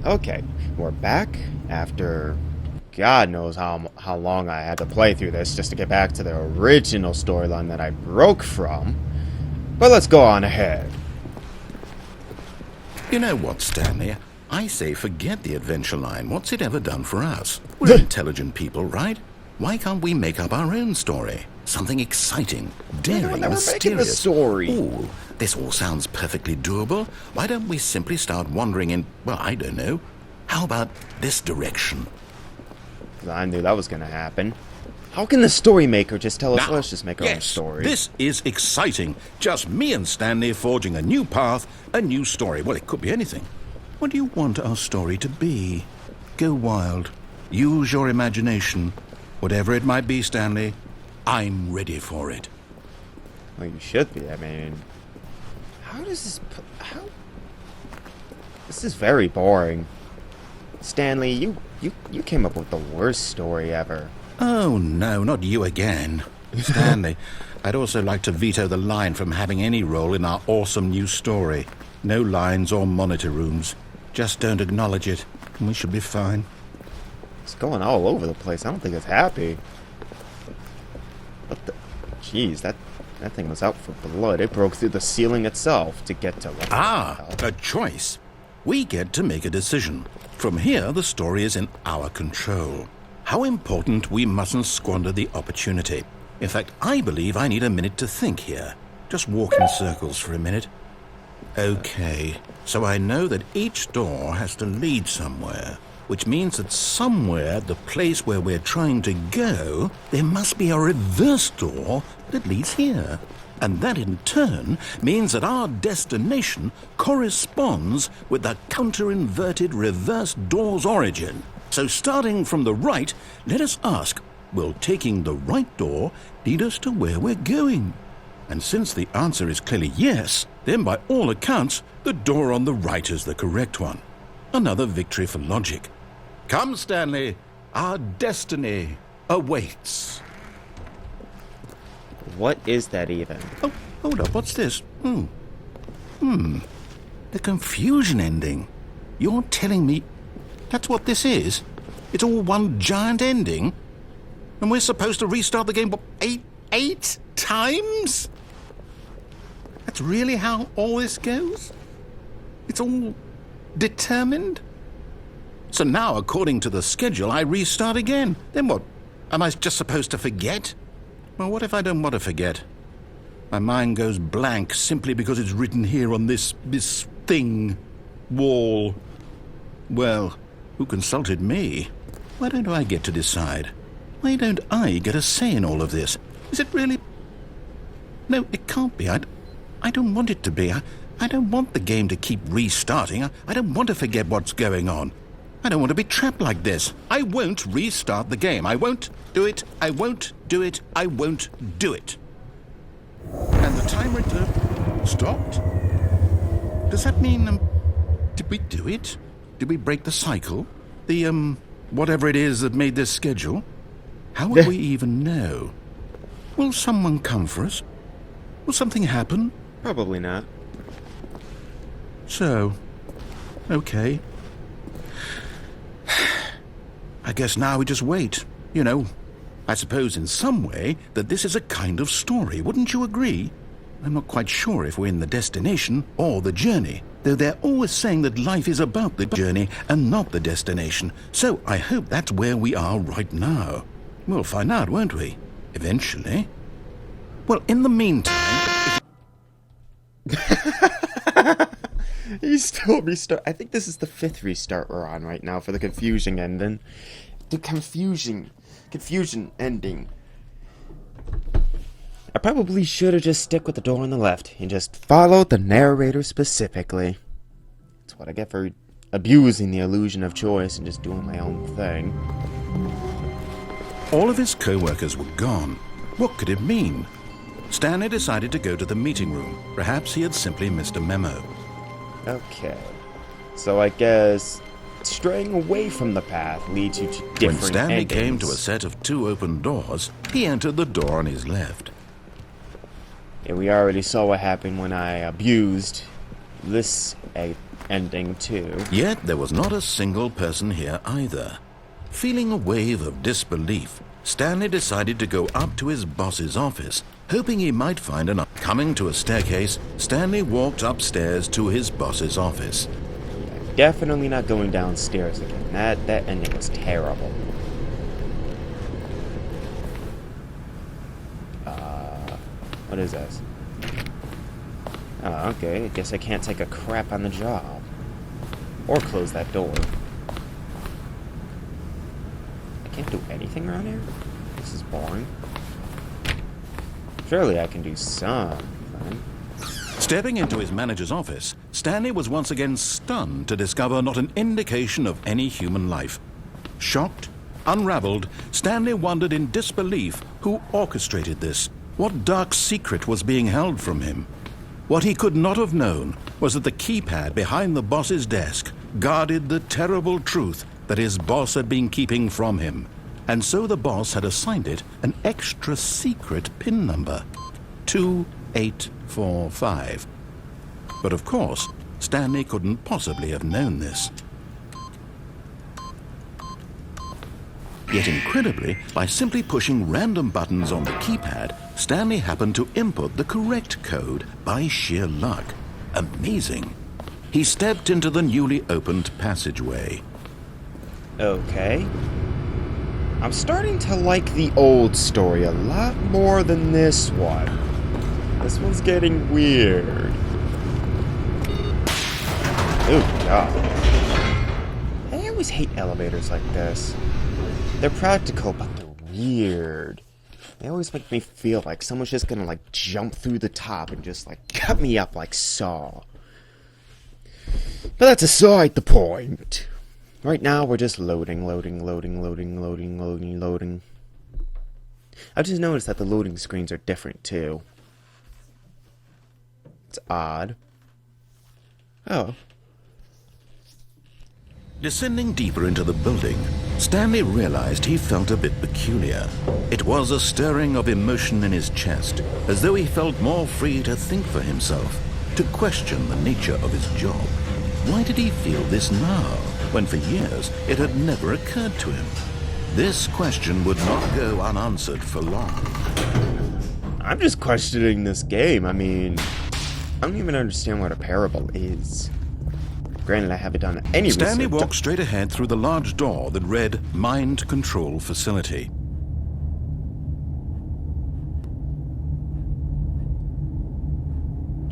Okay, we're back after God knows how long I had to play through this just to get back to the original storyline that I broke from. But let's go on ahead. You know what, Stanley? I say forget the adventure line. What's it ever done for us? We're intelligent people, right? Why can't we make up our own story? Something exciting, daring, mysterious. Story. Ooh, this all sounds perfectly doable. Why don't we simply start wandering in, well, I don't know. How about this direction? I knew that was going to happen. How can the story maker just tell us, Now, let's just make our own story? This is exciting. Just me and Stanley forging a new path, a new story. Well, it could be anything. What do you want our story to be? Go wild. Use your imagination. Whatever it might be, Stanley, I'm ready for it. Well, you should be. I mean, how does this... How... This is very boring. Stanley, you came up with the worst story ever. Oh, no, not you again. Stanley, I'd also like to veto the line from having any role in our awesome new story. No lines or monitor rooms. Just don't acknowledge it, and we should be fine. It's going all over the place. I don't think it's happy. What the... Jeez, that thing was out for blood. It broke through the ceiling itself to get to... A choice. We get to make a decision. From here, the story is in our control. How important we mustn't squander the opportunity. In fact, I believe I need a minute to think here. Just walk in circles for a minute. Okay, so I know that each door has to lead somewhere, which means that somewhere, the place where we're trying to go, there must be a reverse door that leads here. And that in turn means that our destination corresponds with the counter-inverted reverse door's origin. So starting from the right, let us ask, will taking the right door lead us to where we're going? And since the answer is clearly yes, then by all accounts, the door on the right is the correct one. Another victory for logic. Come, Stanley, our destiny awaits. What is that even? Oh, hold up, what's this? The confusion ending. You're telling me that's what this is? It's all one giant ending? And we're supposed to restart the game, what, eight times? That's really how all this goes? It's all determined? So now, according to the schedule, I restart again. Then what? Am I just supposed to forget? Well, what if I don't want to forget? My mind goes blank simply because it's written here on this thing, wall. Well, who consulted me? Why don't I get to decide? Why don't I get a say in all of this? Is it really... No, it can't be. I don't want it to be. I don't want the game to keep restarting. I don't want to forget what's going on. I don't want to be trapped like this. I won't restart the game. I won't do it. I won't do it. I won't do it. And the timer stopped? Does that mean, did we do it? Did we break the cycle? The, whatever it is that made this schedule? How would we even know? Will someone come for us? Will something happen? Probably not. So, okay. I guess now we just wait. You know, I suppose in some way that this is a kind of story. Wouldn't you agree? I'm not quite sure if we're in the destination or the journey, though they're always saying that life is about the journey and not the destination. So I hope that's where we are right now. We'll find out, won't we? Eventually. Well, in the meantime... He's still restart. I think this is the 5th restart we're on right now for the confusion ending. The confusion ending. I probably should have just stick with the door on the left and just followed the narrator specifically. That's what I get for abusing the illusion of choice and just doing my own thing. All of his co-workers were gone. What could it mean? Stanley decided to go to the meeting room. Perhaps he had simply missed a memo. Okay. So I guess straying away from the path leads you to different When Stanley endings. came to a set of 2 open doors, he entered the door on his left. Yeah, we already saw what happened when I abused this ending, too. Yet there was not a single person here either. Feeling a wave of disbelief, Stanley decided to go up to his boss's office, hoping he might find an... Coming to a staircase, Stanley walked upstairs to his boss's office. Definitely not going downstairs again. That ending was terrible. What is this? Oh, okay. I guess I can't take a crap on the job. Or close that door. I can't do anything around here? This is boring. Surely I can do something. Stepping into his manager's office, Stanley was once again stunned to discover not an indication of any human life. Shocked, unraveled, Stanley wondered in disbelief who orchestrated this. What dark secret was being held from him? What he could not have known was that the keypad behind the boss's desk guarded the terrible truth that his boss had been keeping from him. And so the boss had assigned it an extra secret PIN number, 2845. But of course, Stanley couldn't possibly have known this. Yet incredibly, by simply pushing random buttons on the keypad, Stanley happened to input the correct code by sheer luck. Amazing. He stepped into the newly opened passageway. Okay. I'm starting to like the old story a lot more than this one. This one's getting weird. Oh, God. I always hate elevators like this. They're practical, but they're weird. They always make me feel like someone's just gonna, like, jump through the top and just, like, cut me up like Saw. But that's aside the point. Right now, we're just loading. I've just noticed that the loading screens are different, too. It's odd. Oh. Descending deeper into the building, Stanley realized he felt a bit peculiar. It was a stirring of emotion in his chest, as though he felt more free to think for himself, to question the nature of his job. Why did he feel this now, when for years it had never occurred to him? This question would not go unanswered for long. I'm just questioning this game. I mean, I don't even understand what a parable is. Granted, I haven't done any research. Stanley walked straight ahead through the large door that read Mind Control Facility.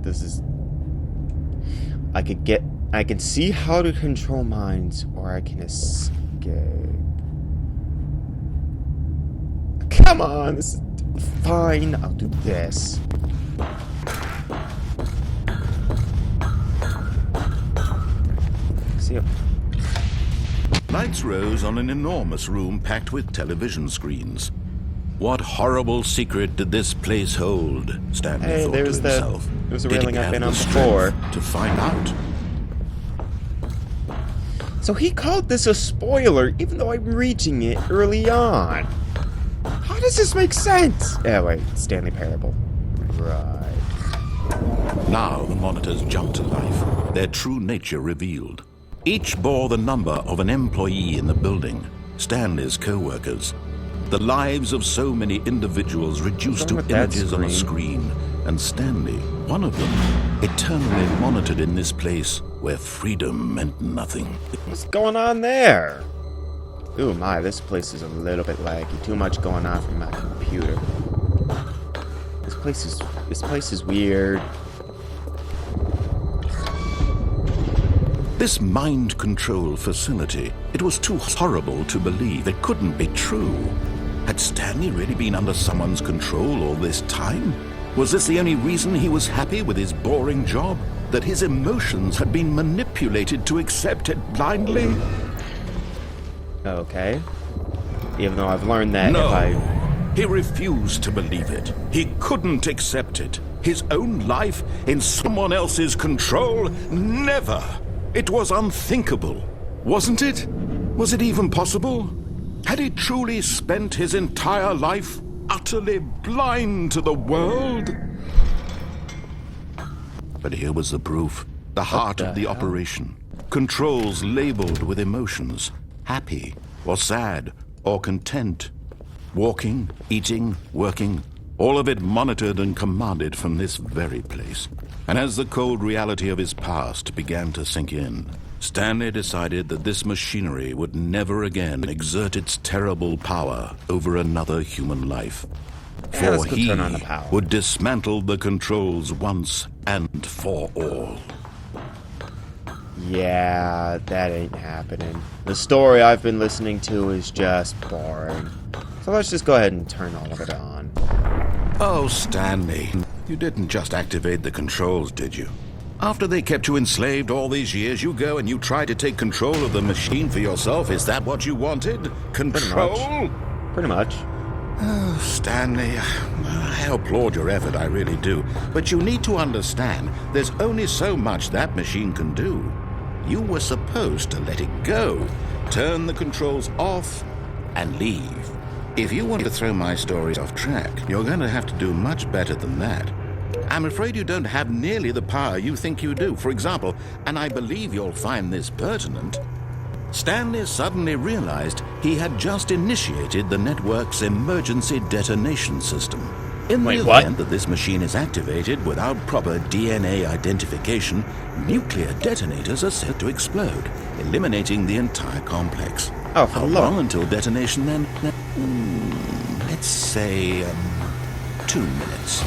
This is... I can see how to control minds, or I can escape. Come on, this is fine. I'll do this. See ya. Lights rose on an enormous room packed with television screens. What horrible secret did this place hold? Stanley thought to himself. There's a Did he railing I've have been the on before. strength to find out? So he called this a spoiler, even though I'm reaching it early on. How does this make sense? Oh, wait, Stanley Parable. Right. Now the monitors jumped to life, their true nature revealed. Each bore the number of an employee in the building, Stanley's co-workers. The lives of so many individuals reduced to images on a screen, and Stanley, one of them, eternally monitored in this place where freedom meant nothing. What's going on there? Ooh, my, this place is a little bit laggy. Too much going on from my computer. This place is weird. This mind control facility, it was too horrible to believe. It couldn't be true. Had Stanley really been under someone's control all this time? Was this the only reason he was happy with his boring job? That his emotions had been manipulated to accept it blindly? Okay. Even though I've learned that No. if I... He refused to believe it. He couldn't accept it. His own life in someone else's control? Never! It was unthinkable. Wasn't it? Was it even possible? Had he truly spent his entire life utterly blind to the world? But here was the proof. the heart the of the hell? operation. Controls labeled with emotions, happy or sad or content. Walking, eating, working, all of it monitored and commanded from this very place. And as the cold reality of his past began to sink in, Stanley decided that this machinery would never again exert its terrible power over another human life. Yeah, For let's go he turn on the power. would dismantle the controls once and for all. Yeah, that ain't happening. The story I've been listening to is just boring. So let's just go ahead and turn all of it on. Oh, Stanley, you didn't just activate the controls, did you? After they kept you enslaved all these years, you go and you try to take control of the machine for yourself. Is that what you wanted? Control? Pretty much. Oh, Stanley, I applaud your effort, I really do. But you need to understand, there's only so much that machine can do. You were supposed to let it go, turn the controls off, and leave. If you want to throw my stories off track, you're going to have to do much better than that. I'm afraid you don't have nearly the power you think you do. For example, and I believe you'll find this pertinent, Stanley suddenly realized he had just initiated the network's emergency detonation system. In the event that this machine is activated without proper DNA identification, nuclear detonators are set to explode, eliminating the entire complex. Oh, for How long? long until detonation then? Let's say 2 minutes.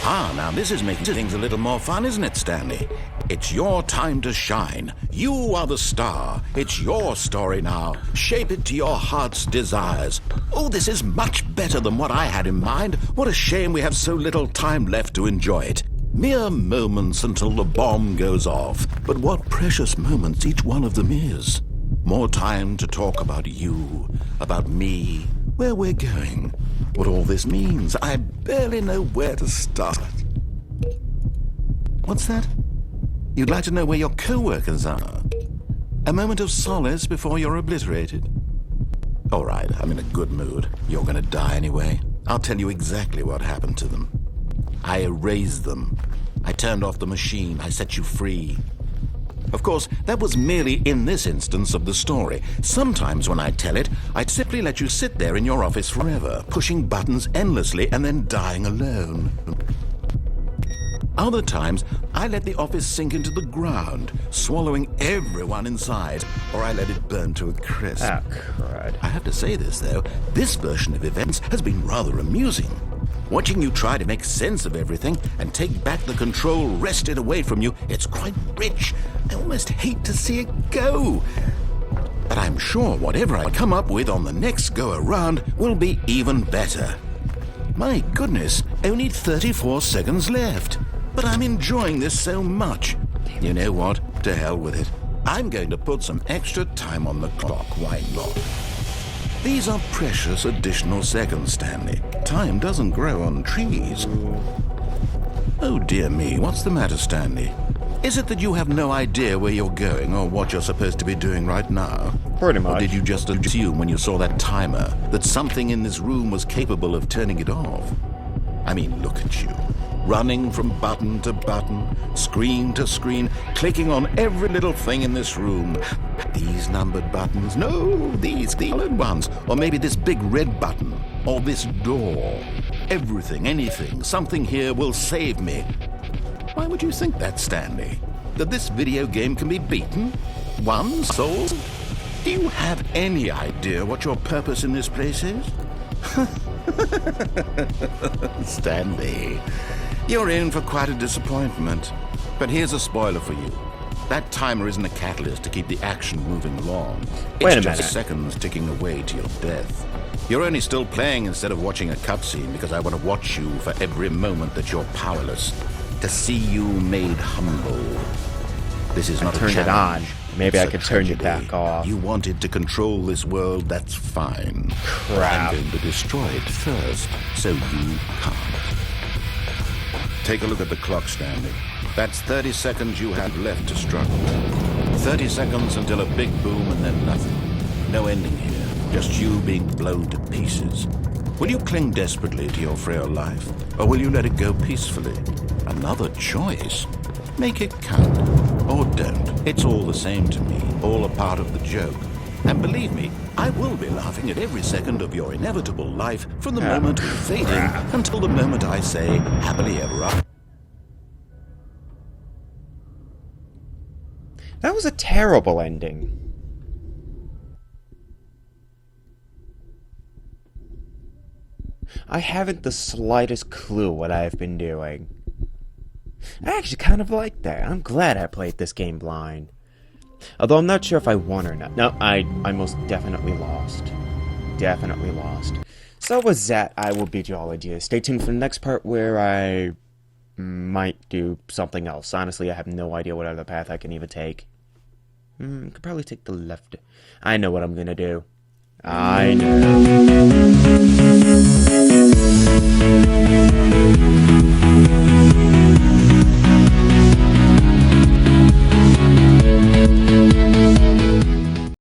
Now this is making things a little more fun, isn't it, Stanley? It's your time to shine. You are the star. It's your story now. Shape it to your heart's desires. Oh, this is much better than what I had in mind. What a shame we have so little time left to enjoy it. Mere moments until the bomb goes off. But what precious moments each one of them is. More time to talk about you, about me, where we're going, what all this means. I barely know where to start. What's that? You'd like to know where your co-workers are? A moment of solace before you're obliterated? All right, I'm in a good mood. You're gonna die anyway. I'll tell you exactly what happened to them. I erased them. I turned off the machine. I set you free. Of course, that was merely in this instance of the story. Sometimes when I tell it, I'd simply let you sit there in your office forever, pushing buttons endlessly and then dying alone. Other times, I let the office sink into the ground, swallowing everyone inside, or I let it burn to a crisp. Ah, crud. I have to say this, though. This version of events has been rather amusing. Watching you try to make sense of everything and take back the control wrested away from you, it's quite rich. I almost hate to see it go. But I'm sure whatever I come up with on the next go-around will be even better. My goodness, only 34 seconds left. But I'm enjoying this so much. You know what? To hell with it. I'm going to put some extra time on the clock. Why not? These are precious additional seconds, Stanley. Time doesn't grow on trees. Oh dear me, what's the matter, Stanley? Is it that you have no idea where you're going or what you're supposed to be doing right now? Pretty much. Or did you just assume when you saw that timer that something in this room was capable of turning it off? I mean, look at you. Running from button to button, screen to screen, clicking on every little thing in this room. These numbered buttons, no, these colored ones, or maybe this big red button, or this door. Everything, anything, something here will save me. Why would you think that, Stanley? That this video game can be beaten? Won? Sold? Do you have any idea what your purpose in this place is? Stanley, you're in for quite a disappointment. But here's a spoiler for you. That timer isn't a catalyst to keep the action moving along. Wait a It's just minute. seconds ticking away to your death. You're only still playing instead of watching a cutscene because I want to watch you for every moment that you're powerless. To see you made humble. This is I not a turned it challenge. on. Maybe I It's a could turn it tragedy. back off. You wanted to control this world, that's fine. Crap. I'm going to destroy it first, so you can't. Take a look at the clock, Stanley. That's 30 seconds you have left to struggle. 30 seconds until a big boom and then nothing. No ending here, just you being blown to pieces. Will you cling desperately to your frail life, or will you let it go peacefully? Another choice. Make it count. Or don't. It's all the same to me. All a part of the joke. And believe me, I will be laughing at every second of your inevitable life from the moment we fade in until the moment I say, happily ever after. That was a terrible ending. I haven't the slightest clue what I've been doing. I actually kind of like that. I'm glad I played this game blind. Although I'm not sure if I won or not. No, I most definitely lost. Definitely lost. So with that, I will bid you all adieu. Stay tuned for the next part where I might do something else. Honestly, I have no idea what other path I can even take. Could probably take the left. I know what I'm gonna do. I know.